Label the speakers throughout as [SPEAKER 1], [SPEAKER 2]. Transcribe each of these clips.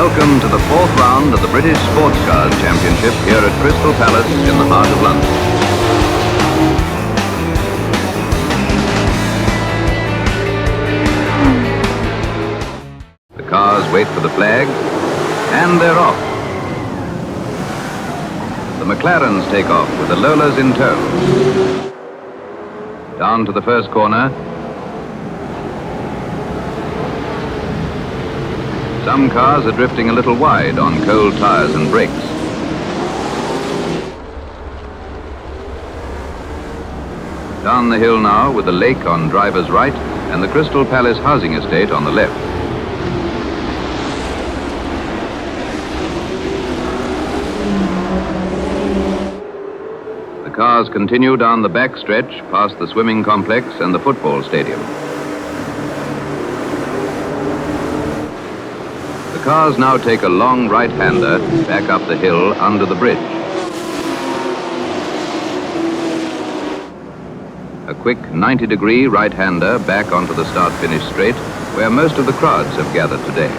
[SPEAKER 1] Welcome to the fourth round of the British Sportscar Championship here at Crystal Palace in the heart of London. The cars wait for the flag, and they're off. The McLarens take off with the Lolas in tow. Down to the first corner. Some cars are drifting a little wide on cold tires and brakes. Down the hill now with the lake on driver's right and the Crystal Palace housing estate on the left. The cars continue down the back stretch past the swimming complex and the football stadium. The cars now take a long right-hander back up the hill under the bridge. A quick 90-degree right-hander back onto the start-finish straight, where most of the crowds have gathered today.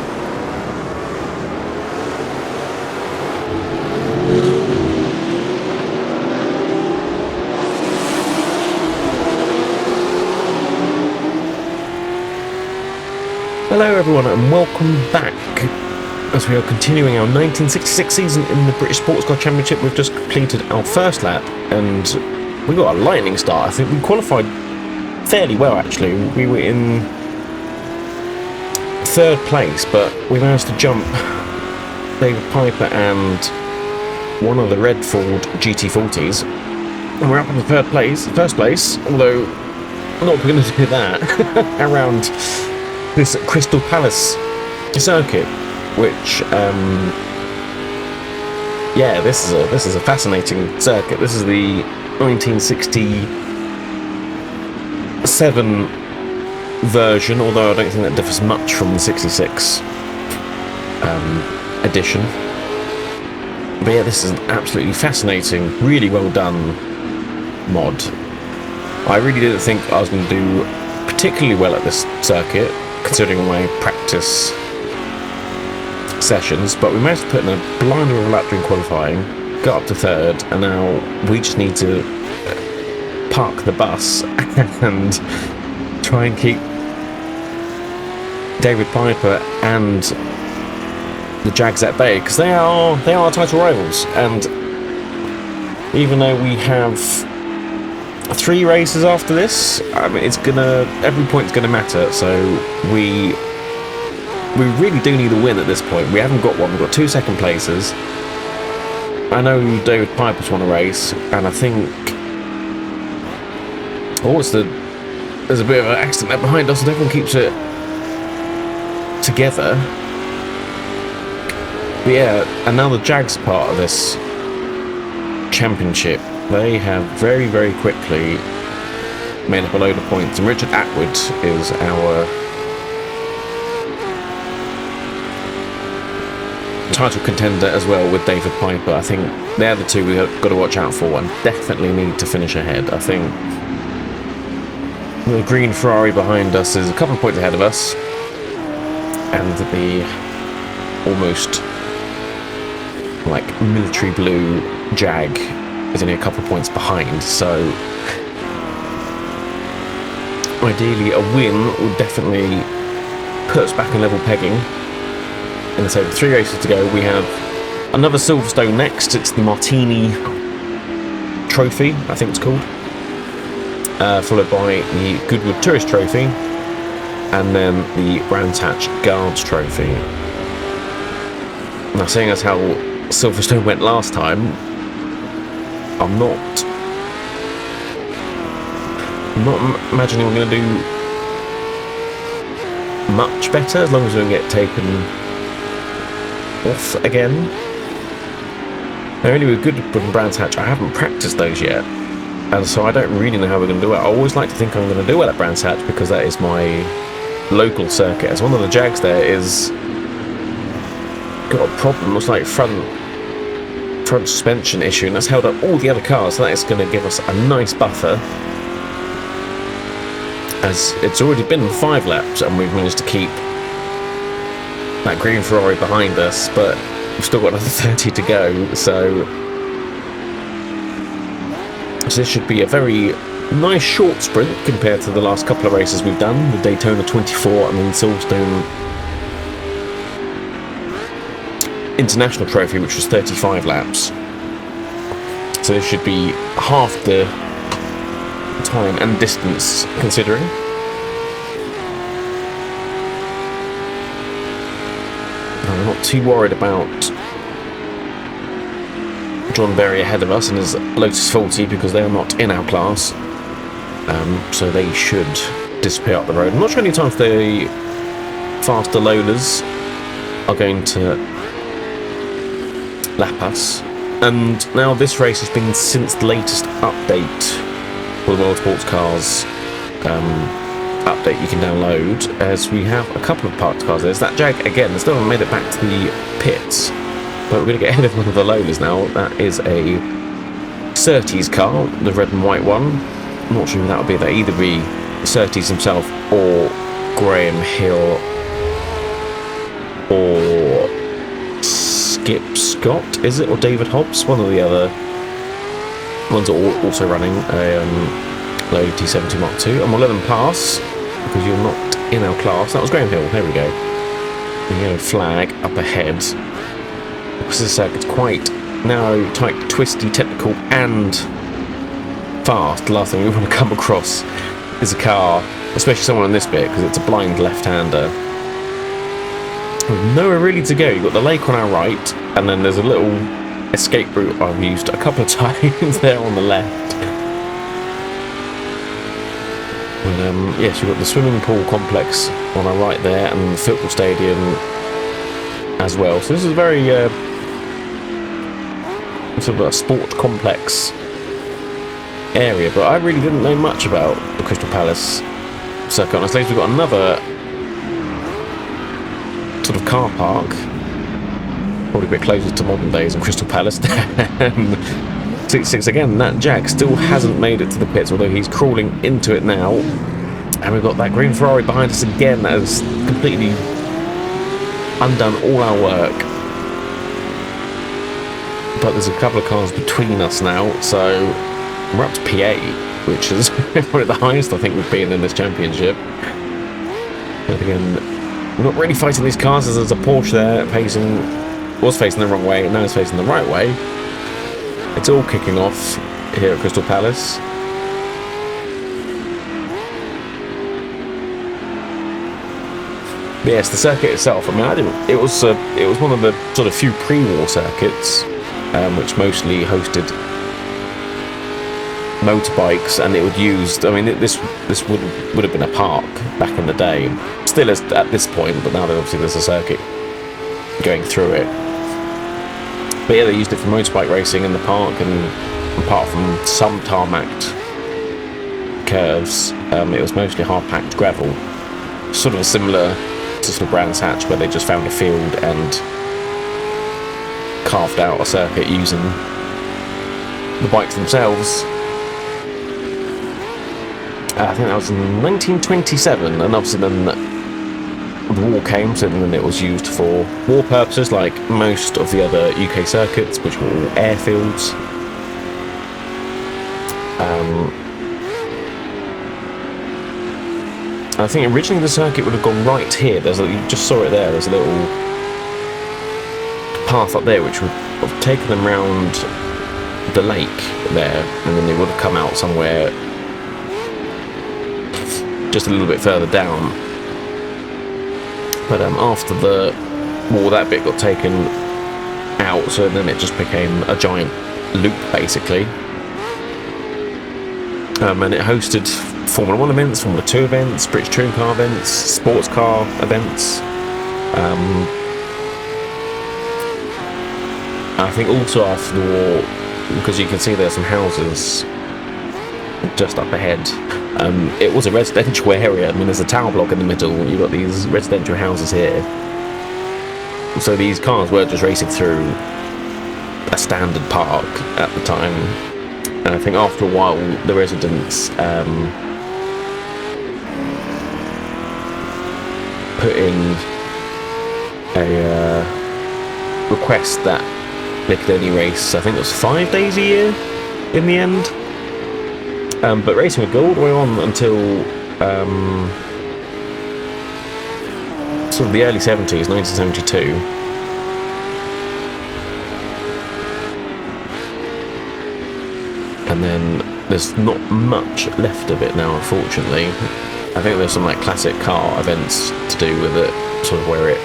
[SPEAKER 2] Hello everyone and welcome back as we are continuing our 1966 season in the British Sportscar Championship. We've just completed our first lap and we got a lightning start. I think we qualified fairly well actually. We were in third place, but we managed to jump David Piper and one of the red Ford GT40s. And we're up in the first place, although I'm not going to do that around this Crystal Palace circuit, which yeah, this is a fascinating circuit. This is the 1967 version, although I don't think that differs much from the 66 edition. But yeah, this is an absolutely fascinating, really well done mod. I really didn't think I was going to do particularly well at this circuit, considering my practice sessions, but we managed to put in a blinder of a lap during qualifying, got up to third, and now we just need to park the bus and try and keep David Piper and the Jags at bay, because they are title rivals. And even though we have 3 races after this, I mean, every point's gonna matter, so we really do need a win at this point. We haven't got one, we've got 2 second places. I know David Piper's won a race, and I think there's a bit of an accident there behind us and everyone keeps it together. But yeah, and now the Jags part of this championship, they have very, very quickly made up a load of points, and Richard Attwood is our title contender as well with David Piper. I think they're the two we've got to watch out for and definitely need to finish ahead. I think the green Ferrari behind us is a couple of points ahead of us, and the almost like military blue Jag is only a couple of points behind, so ideally a win would definitely put us back in level pegging. And so with 3 races to go, we have another Silverstone next. It's the Martini Trophy, I think it's called, followed by the Goodwood Tourist Trophy, and then the Brands Hatch Guards Trophy. Now, seeing as how Silverstone went last time, I'm not imagining we're going to do much better, as long as we don't get taken off again. Now, only with Goodwood and Brands Hatch, I haven't practiced those yet, and so I don't really know how we're going to do it. I always like to think I'm going to do well at Brands Hatch because that is my local circuit. As one of the Jags there is got a problem, looks like front suspension issue, and that's held up all the other cars, so that is going to give us a nice buffer, as it's already been 5 laps and we've managed to keep that green Ferrari behind us, but we've still got another 30 to go, so this should be a very nice short sprint compared to the last couple of races we've done, the Daytona 24 and then Silverstone International Trophy, which was 35 laps. So this should be half the time and distance considering. I'm not too worried about John Berry ahead of us and his Lotus 40 because they are not in our class. So they should disappear up the road. I'm not sure any time if the faster loaders are going to lap us. And now this race has been since the latest update for the World Sports Cars update you can download, as we have a couple of parked cars. There's that Jag again, they still haven't made it back to the pits, but we're going to get ahead of one of the loaders now. That is a Surtees car, the red and white one. I'm not sure who that would be. That either be Surtees himself or Graham Hill or Skip Scott, is it? Or David Hobbs? One or the other. Ones are also running a Loaded T70 Mark II, and we'll let them pass because you're not in our class. That was Graham Hill. There we go. The yellow flag up ahead. Because this circuit's quite narrow, tight, twisty, technical, and fast. The last thing we want to come across is a car, especially someone on this bit, because it's a blind left-hander. With nowhere really to go. You've got the lake on our right, and then there's a little escape route I've used a couple of times there on the left. And yes, you've got the swimming pool complex on our right there, and the football stadium as well. So this is a very sort of a sport complex area, but I really didn't know much about the Crystal Palace circuit. On stage we've got another sort of car park, probably a bit closer to modern days than Crystal Palace. 66 again, that Jag still hasn't made it to the pits, although he's crawling into it now. And we've got that green Ferrari behind us again that has completely undone all our work. But there's a couple of cars between us now, so we're up to P8, which is probably the highest I think we've been in this championship. But again, we're not really fighting these cars, as there's a Porsche there was facing the wrong way, and now it's facing the right way. It's all kicking off here at Crystal Palace. But yes, the circuit itself, I mean, it was one of the sort of few pre-war circuits which mostly hosted motorbikes, and it would use, I mean, this would have been a park back in the day. Still is at this point, but now obviously there's a circuit going through it. But yeah, they used it for motorbike racing in the park, and apart from some tarmacked curves, it was mostly hard-packed gravel. Sort of similar to sort of Brands Hatch, where they just found a field and carved out a circuit using the bikes themselves. I think that was in 1927, and obviously then the war came, so then it was used for war purposes, like most of the other UK circuits, which were all airfields. I think originally the circuit would have gone right here. You just saw it there. There's a little path up there which would have taken them round the lake there, and then they would have come out somewhere just a little bit further down. But after the war, that bit got taken out, so then it just became a giant loop, basically. And it hosted Formula 1 events, Formula 2 events, British touring car events, sports car events. I think also after the war, because you can see there's some houses just up ahead, it was a residential area. I mean, there's a tower block in the middle, you've got these residential houses here. So these cars were just racing through a standard park at the time. And I think after a while, the residents put in a request that they could only race, I think it was 5 days a year in the end. But racing would go all the way on until sort of the early 70s, 1972. And then there's not much left of it now, unfortunately. I think there's some like classic car events to do with it, sort of where it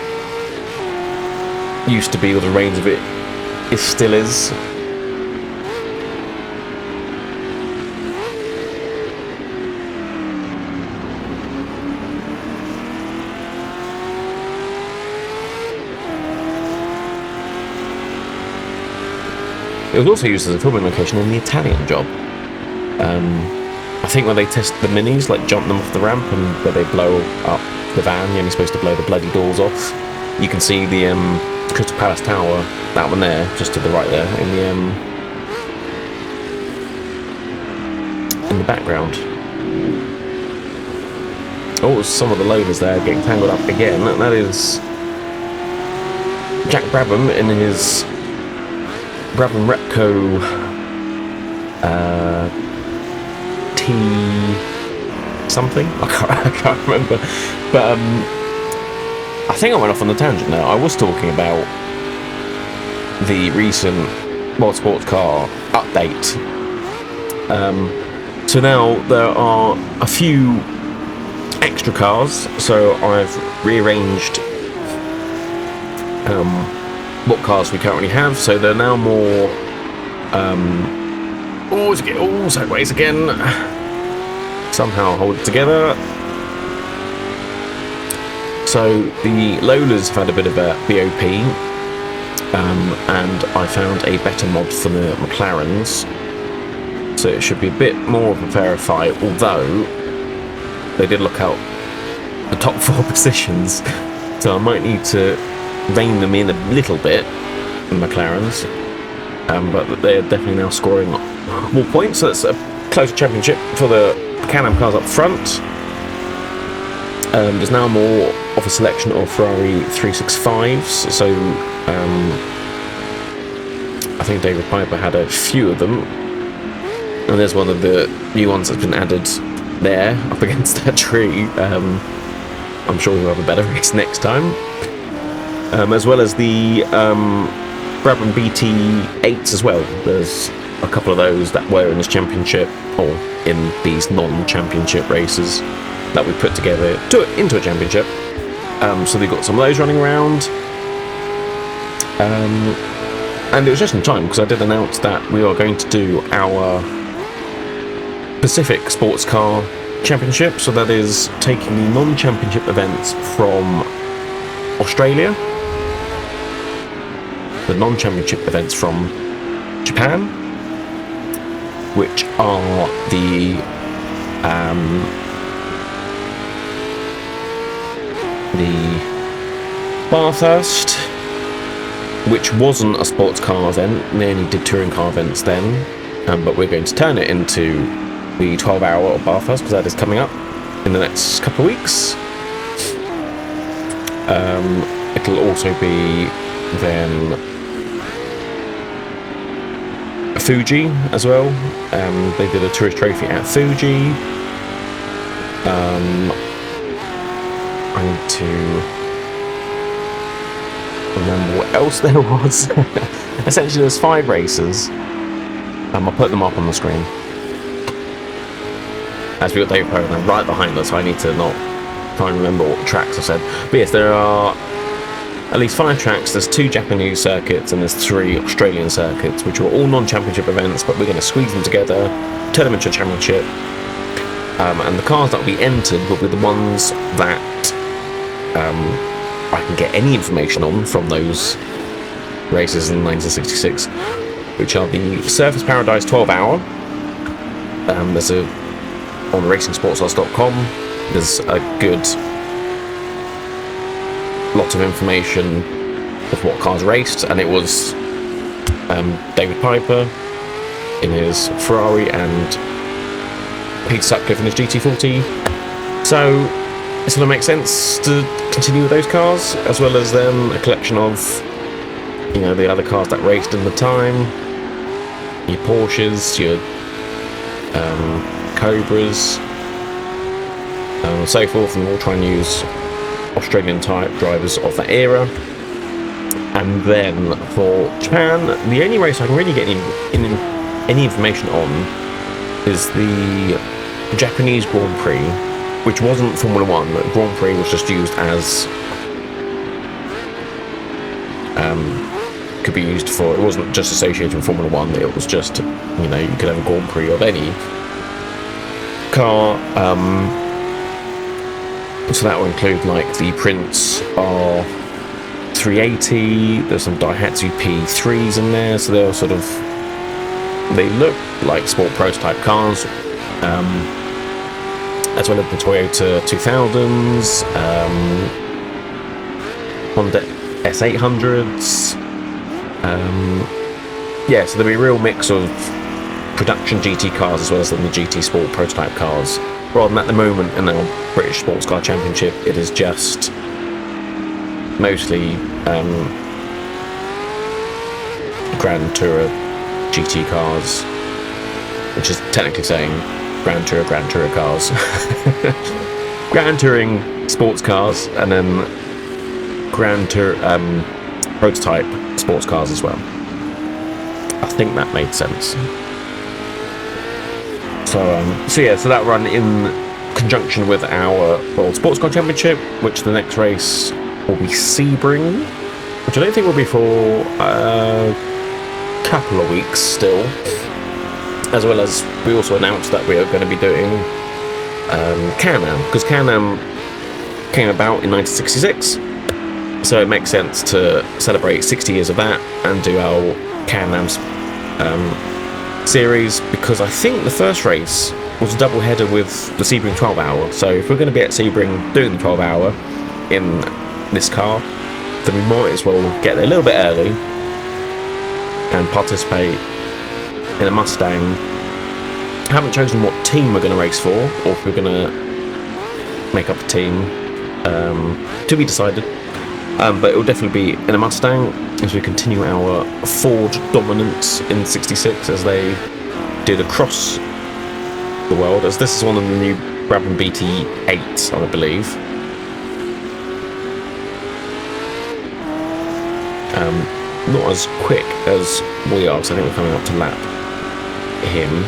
[SPEAKER 2] used to be, or the range of it still is. It was also used as a filming location in the Italian job. I think when they test the minis, like jump them off the ramp and where they blow up the van, you're only supposed to blow the bloody doors off. You can see the Crystal Palace Tower, that one there, just to the right there, in the background. Oh, some of the loaders there getting tangled up again. That is Jack Brabham in his Brabham Repco T something. I can't remember. But I think I went off on a tangent now. I was talking about the recent World Sports Car update. So now there are a few extra cars. So I've rearranged what cars we currently have. So they're now more sideways again. Somehow hold it together. So the Lolas have had a bit of a BOP, and I found a better mod for the McLarens, so it should be a bit more of a fairer fight, although they did look out the top 4 positions, so I might need to rein them in a little bit, the McLarens, but they're definitely now scoring more points, so it's a closer championship for the Can-Am cars up front. There's now more of a selection of Ferrari 365s, so I think David Piper had a few of them, and there's one of the new ones that's been added there, up against that tree. I'm sure he'll have a better race next time. As well as the Brabham BT8s as well. There's a couple of those that were in this championship, or in these non-championship races that we put together into a championship. So they've got some of those running around. And it was just in time, because I did announce that we are going to do our Pacific Sports Car Championship. So that is taking the non-championship events from Australia, the non-championship events from Japan, which are the Bathurst, which wasn't a sports car event, they only did touring car events then, but we're going to turn it into the 12-hour of Bathurst, because that is coming up in the next couple of weeks. It'll also be then Fuji as well. They did a tourist trophy at Fuji. I need to remember what else there was. Essentially, there's 5 races. I'll put them up on the screen. As we've got Dave Poe right behind us, so I need to not try and remember what tracks I said. But yes, there are at least 5 tracks. There's 2 Japanese circuits and there's 3 Australian circuits, which are all non-championship events, but we're going to squeeze them together, turn them into a championship. And the cars that will be entered will be the ones that I can get any information on from those races in 1966, which are the Surface Paradise 12-hour. There's on racingsportscars.com, there's a good lot of information of what cars raced, and it was David Piper in his Ferrari and Peter Sutcliffe in his GT40. So it's going to make sense to continue with those cars, as well as then a collection of, you know, the other cars that raced in the time, your Porsches, your Cobras, and so forth, and we'll try and use Australian type drivers of that era. And then for Japan, the only race I can really get any information on is the Japanese Grand Prix, which wasn't Formula 1. Grand Prix was just used as could be used for, it wasn't just associated with Formula 1, it was just, you know, you could have a Grand Prix of any car. So that will include like the Prince R380, there's some Daihatsu P3s in there, so they're sort of, they look like sport prototype cars, as well as the Toyota 2000s, Honda S800s, yeah, so there'll be a real mix of production GT cars as well as the GT Sport prototype cars. Rather than at the moment in our British Sportscar Championship, it is just mostly Grand Tourer GT cars, which is technically saying Grand Tourer cars. Grand Touring sports cars, and then Grand Tour prototype sports cars as well. I think that made sense. So that run in conjunction with our World Sportscar Championship, which the next race will be Sebring, which I don't think will be for a couple of weeks still. As well as we also announced that we are going to be doing Can-Am, because Can-Am came about in 1966, so it makes sense to celebrate 60 years of that and do our Can-Am series, because I think the first race was a double header with the Sebring 12 hour, so if we're going to be at Sebring doing the 12 hour in this car, then we might as well get there a little bit early and participate in a Mustang. I haven't chosen what team we're going to race for, or if we're going to make up a team, to be decided, but it will definitely be in a Mustang as we continue our Ford dominance in 66 as they did across the world, as this is one of the new Brabham BT8s, I believe. Not as quick as we are, so I think we're coming up to lap him.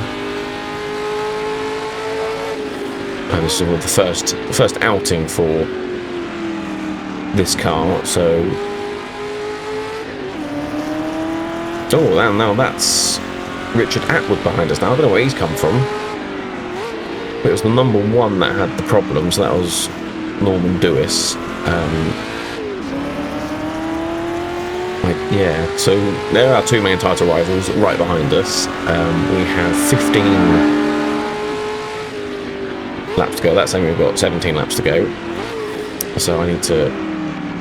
[SPEAKER 2] And this is the first outing for this car, so now that's Richard Attwood behind us now. I don't know where he's come from. It was the number one that had the problem, so that was Norman Dewis. Yeah, so there are two main title rivals right behind us. We have 15 laps to go. That's saying we've got 17 laps to go. So I need to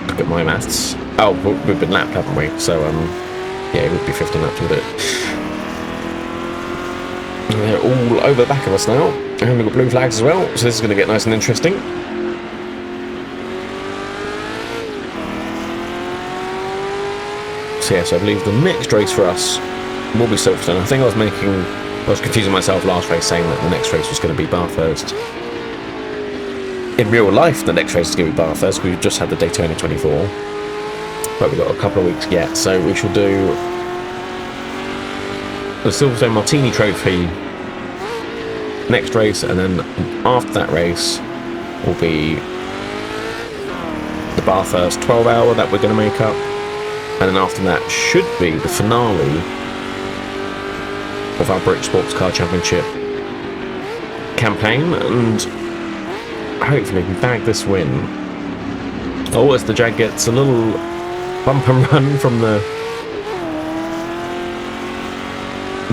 [SPEAKER 2] look at my maths. Oh, we've been lapped, haven't we? So, yeah, it would be 15 laps with it. They're all over the back of us now. And we've got blue flags as well, so this is going to get nice and interesting. So yeah, so I believe the next race for us will be Silverstone. I think I was confusing myself last race saying that the next race was going to be Bathurst. In real life, the next race is going to be Bathurst. We've just had the Daytona 24, but we've got a couple of weeks yet, so we shall do the Silverstone Martini Trophy next race, and then after that race will be the Bathurst 12 hour that we're going to make up. And then after that should be the finale of our British Sportscar Championship campaign, and hopefully we bag this win. Oh, as the Jag gets a little bump and run from the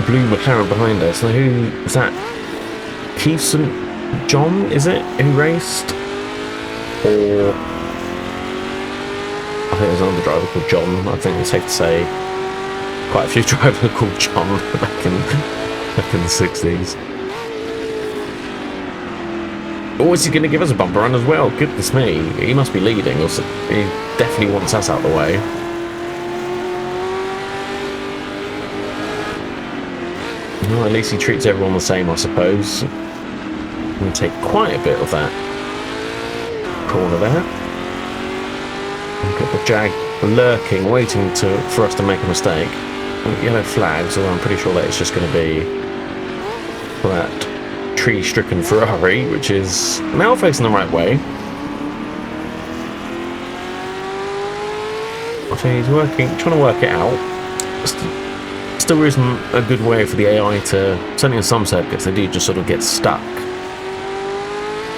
[SPEAKER 2] blue McLaren behind us. Now, who is that? Keith St. John, is it, who raced? Or I think there's another driver called John. I think it's safe to say quite a few drivers called John back in the 60s. Or is he going to give us a bumper run as well? Goodness me. He must be leading, or he definitely wants us out of the way. Well, at least he treats everyone the same, I suppose. I'm going to take quite a bit of that corner there. We've got the Jag lurking, waiting for us to make a mistake. Yellow flags, although I'm pretty sure that it's just going to be that tree-stricken Ferrari, which is now facing the right way. So he's trying to work it out. Still isn't a good way for the AI to, certainly in some circuits, they do just sort of get stuck.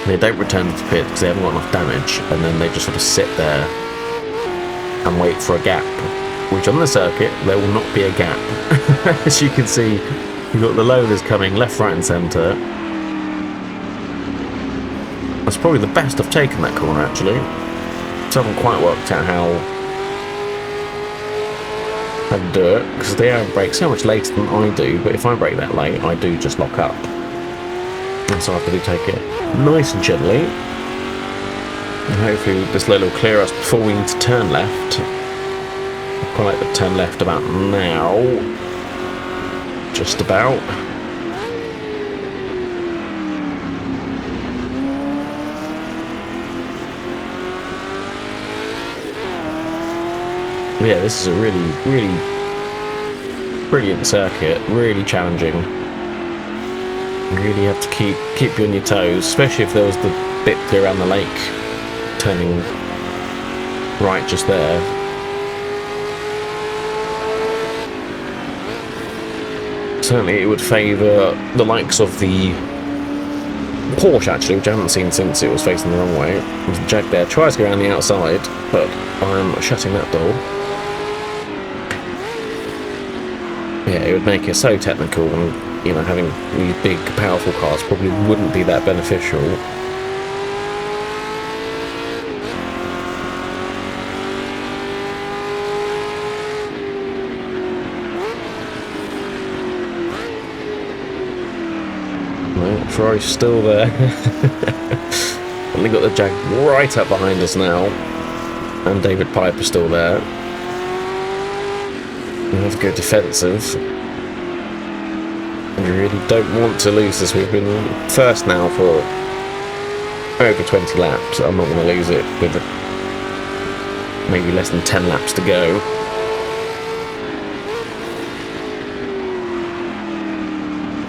[SPEAKER 2] They don't return to the pit because they haven't got enough damage, and then they just sort of sit there and wait for a gap. Which on the circuit, there will not be a gap. As you can see, you've got the loaders coming left, right and centre. That's probably the best I've taken that corner, actually. So I haven't quite worked out how to do it, because they brake so much later than I do, but if I brake that late, I do just lock up. And so I have to take it nice and gently. And hopefully this load will clear us before we need to turn left. I quite like the turn left about now. Just about. Yeah, this is a really, really brilliant circuit, really challenging. You really have to keep you on your toes, especially if there was the bit around the lake, turning right just there. Certainly it would favour the likes of the Porsche, actually, which I haven't seen since it was facing the wrong way. There's the Jag there, tries to go around the outside, but I'm shutting that door. Yeah, it would make it so technical, and, you know, having these big, powerful cars probably wouldn't be that beneficial. Well, Ferrari's still there. And we got the Jag right up behind us now, and David Piper's still there. We have to go defensive. We really don't want to lose this. We've been first now for over 20 laps. I'm not going to lose it with maybe less than 10 laps to go.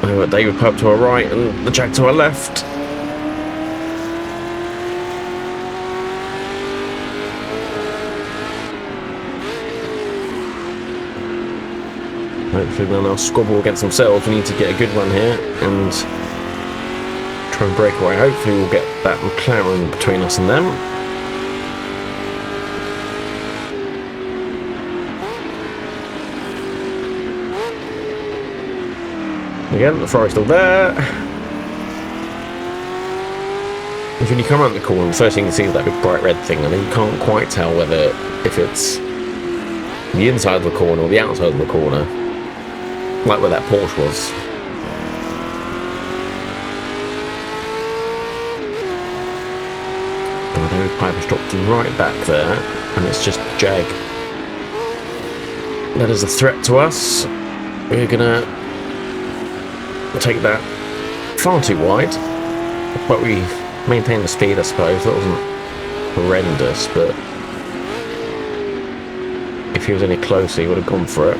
[SPEAKER 2] We've got David Piper to our right and the Jag to our left. Hopefully they'll now squabble against themselves. We need to get a good run here and try and break away. Hopefully we'll get that McLaren between us and them. Again, the Ferrari's still there. When you come around the corner, the first thing you see is that big bright red thing, and then you can't quite tell whether if it's the inside of the corner or the outside of the corner. Like where that Porsche was. But David Piper's dropped right back there, and it's just Jag. That is a threat to us. We're gonna take that far too wide, but we maintained the speed, I suppose. That wasn't horrendous, but if he was any closer, he would have gone for it.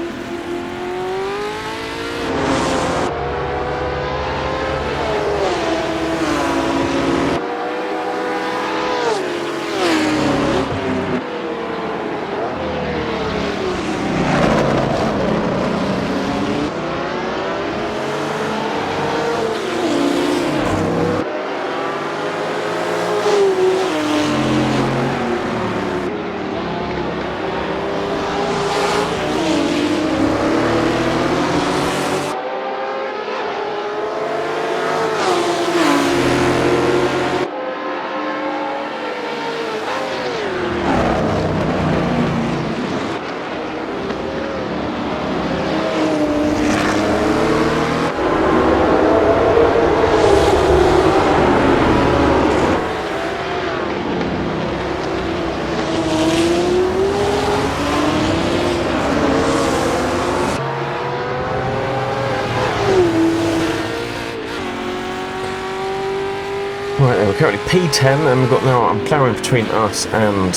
[SPEAKER 2] Right then, we're currently P10, and we've got now, I'm ploughing between us and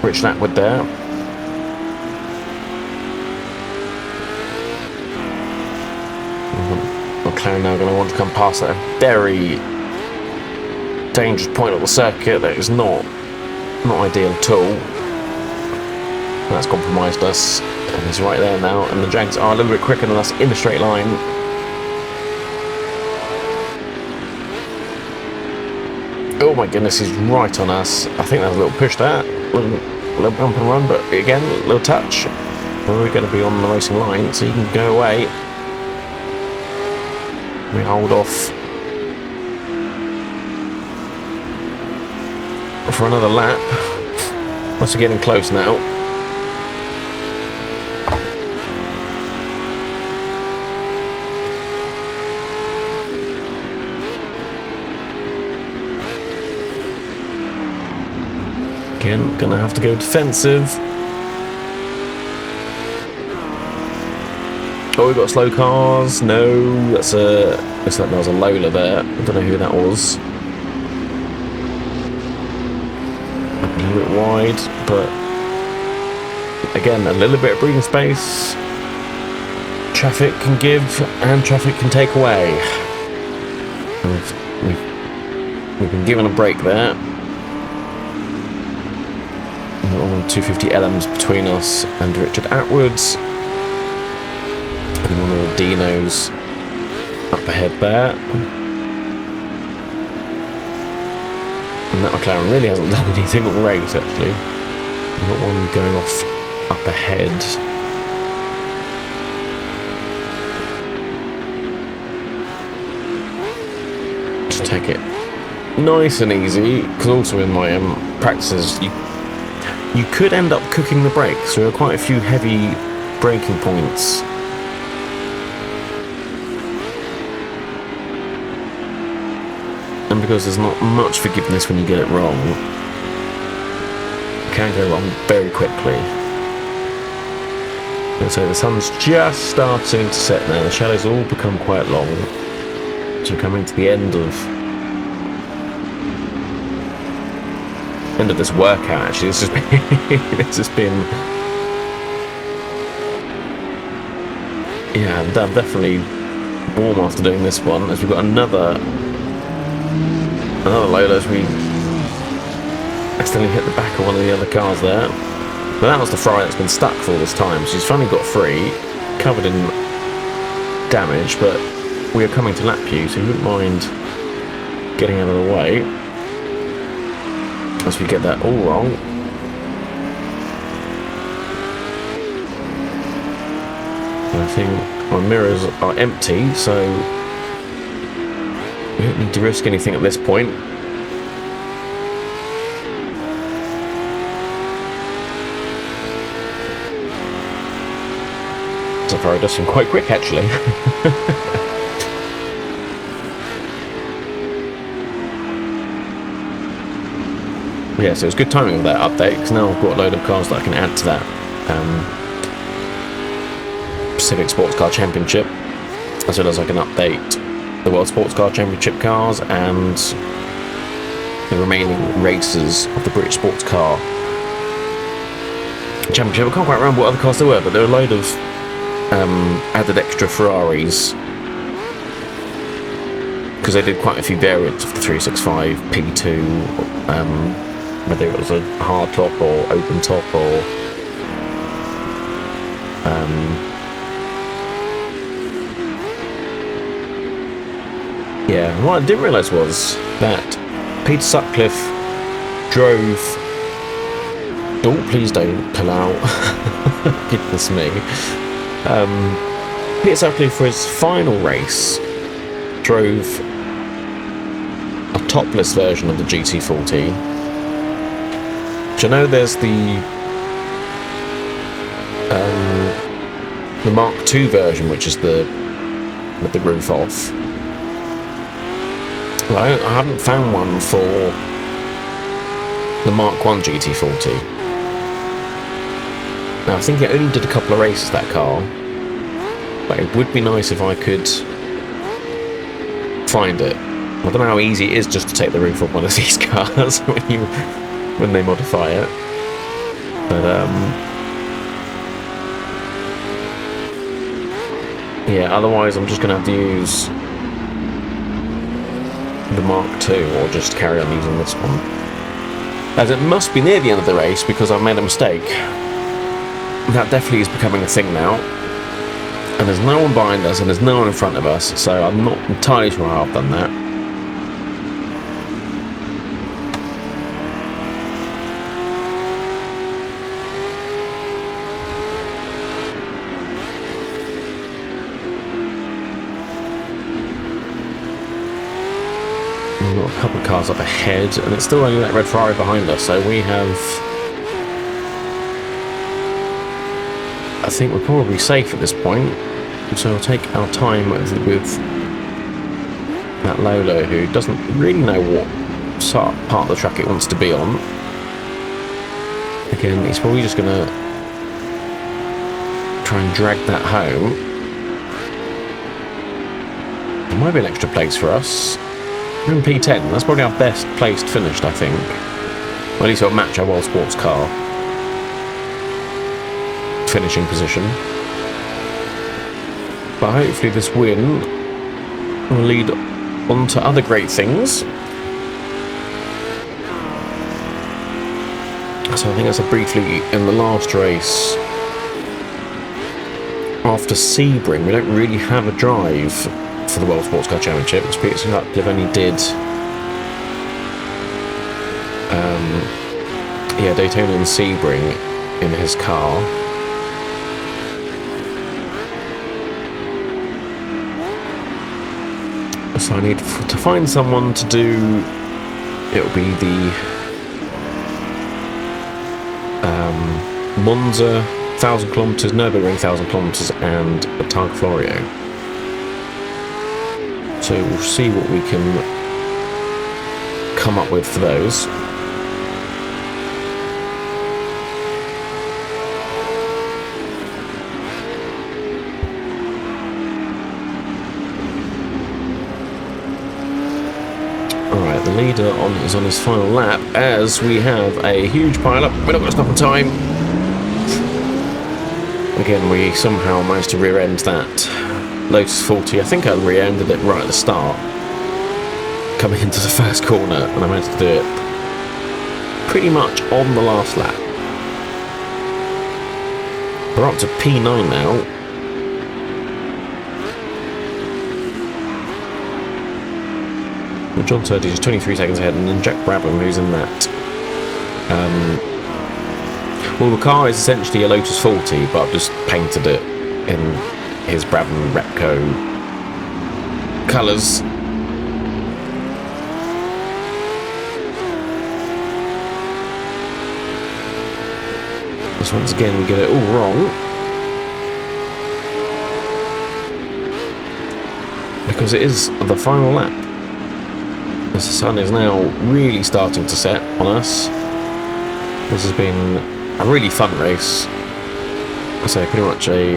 [SPEAKER 2] Richard Attwood there. McLaren now going to want to come past that very dangerous point of the circuit that is not ideal at all. That's compromised us, and he's right there now, and the Jags are a little bit quicker than us in the straight line. Oh my goodness, he's right on us. I think that was a little push there, a little bump and run, but again, a little touch. We're going to be on the racing line, so you can go away. We hold off for another lap. Must be getting close now. Again, gonna have to go defensive. Oh, we've got slow cars. No, looks like there was a Lola there. I don't know who that was. A little bit wide, but again, a little bit of breathing space. Traffic can give and traffic can take away. We've been given a break there. We've got 250 LMs between us and Richard Attwood. And one of the Dinos up ahead there. And that McLaren really hasn't done anything all race, actually. We've got one going off up ahead. Just take it nice and easy, because also in my practices, you could end up cooking the brakes. There are quite a few heavy braking points. And because there's not much forgiveness when you get it wrong, it can go wrong very quickly. And so the sun's just starting to set now. The shadows all become quite long. So we're coming to the end of this workout. Actually, it's just been yeah, I'm definitely warm after doing this one. As we've got another Lola as we accidentally hit the back of one of the other cars there. But that was the Ferrari that's been stuck for all this time. So she's finally got free, covered in damage, but we are coming to lap you, so you wouldn't mind getting out of the way as we get that all wrong. And I think our mirrors are empty, so we don't need to risk anything at this point. So far it does seem quite quick, actually. Yeah, so it's good timing of that update, because now I've got a load of cars that I can add to that Pacific Sportscar Championship, as well as I can update the World Sportscar Championship cars and the remaining races of the British Sportscar Championship. I can't quite remember what other cars there were, but there were a load of added extra Ferraris, because they did quite a few variants of the 365 P2, whether it was a hard top or open top or yeah. What I didn't realise was that Peter Sutcliffe drove. Oh, please don't pull out. Goodness me. Peter Sutcliffe, for his final race, drove a topless version of the GT40. Which I know there's the Mark II version, which is with the roof off. Well, I haven't found one for the Mark I GT40. Now I think it only did a couple of races, that car, but it would be nice if I could find it. I don't know how easy it is just to take the roof off one of these cars when they modify it. But yeah, otherwise I'm just going to have to use the Mark II or just carry on using this one. As it must be near the end of the race because I've made a mistake. That definitely is becoming a thing now. And there's no one behind us and there's no one in front of us, so I'm not entirely sure how I've done that. We've got a couple of cars up ahead, and it's still only that red Ferrari behind us, so we have... I think we're probably safe at this point, so we'll take our time with that Lolo, who doesn't really know what part of the track it wants to be on. Again, he's probably just going to try and drag that home. There might be an extra place for us. We're in P10, that's probably our best placed finished, I think. Or at least it'll match our World Sports Car finishing position. But hopefully this win will lead on to other great things. So I think as I briefly in the last race after Sebring, we don't really have a drive for the World Sportscar Championship. It's like they've only did yeah, Daytona and Sebring in his car. So I need to find someone to do. It'll be the Monza 1,000 kilometers, Nürburgring 1,000 kilometers, and the Targa Florio. So we'll see what we can come up with for those. Alright, the leader is on his final lap as we have a huge pile-up. We're not going to stop in time. Again, we somehow managed to rear-end that Lotus 40. I think I rear-ended it right at the start, coming into the first corner, and I managed to do it pretty much on the last lap. We're up to P9 now. John Surtees is 23 seconds ahead, and then Jack Brabham, who's in that. Well, the car is essentially a Lotus 40, but I've just painted it in his Brabham Repco colours. This once again we get it all wrong, because it is the final lap. The sun is now really starting to set on us. This has been a really fun race. I say pretty much a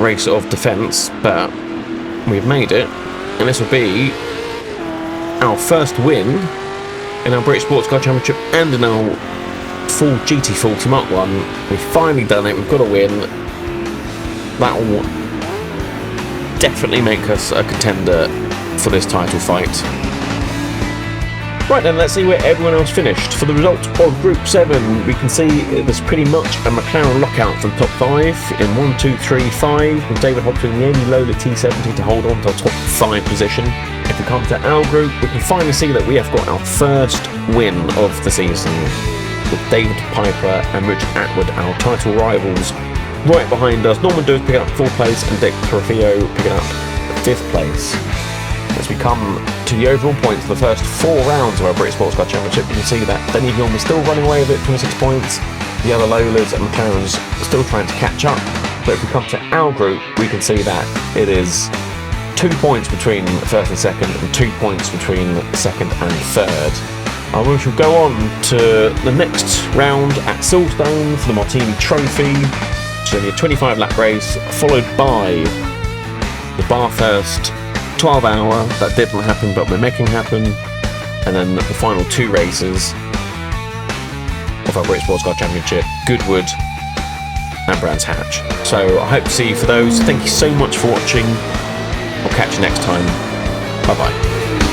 [SPEAKER 2] race of defence, but we've made it, and this will be our first win in our British Sportscar Championship and in our full GT40 Mark 1. We've finally done it, we've got a win. That will definitely make us a contender for this title fight. Right then, let's see where everyone else finished. For the results of Group 7, we can see there's pretty much a McLaren lockout for the top 5 in 1, 2, 3, 5, with David Hobbs in the only Lola T70 to hold on to our top 5 position. If we come to our group, we can finally see that we have got our first win of the season, with David Piper and Richard Attwood, our title rivals, right behind us. Norman Doers picking up 4th place and Dick Trofeo picking up 5th place. As we come to the overall points for the first 4 rounds of our British Sportscar Championship, you can see that Denny Hilm is still running away with it, 26 points. The other Lolas and McLarens are still trying to catch up. But if we come to our group, we can see that it is 2 points between 1st and 2nd, and 2 points between 2nd and 3rd. And we shall go on to the next round at Silverstone for the Martini Trophy. It's only a 25 lap race, followed by the Bathurst 12-hour that did not happen, but we're making happen. And then the final 2 races of our British Sportscar Championship, Goodwood and Brands Hatch. So I hope to see you for those. Thank you so much for watching. I'll catch you next time. Bye bye.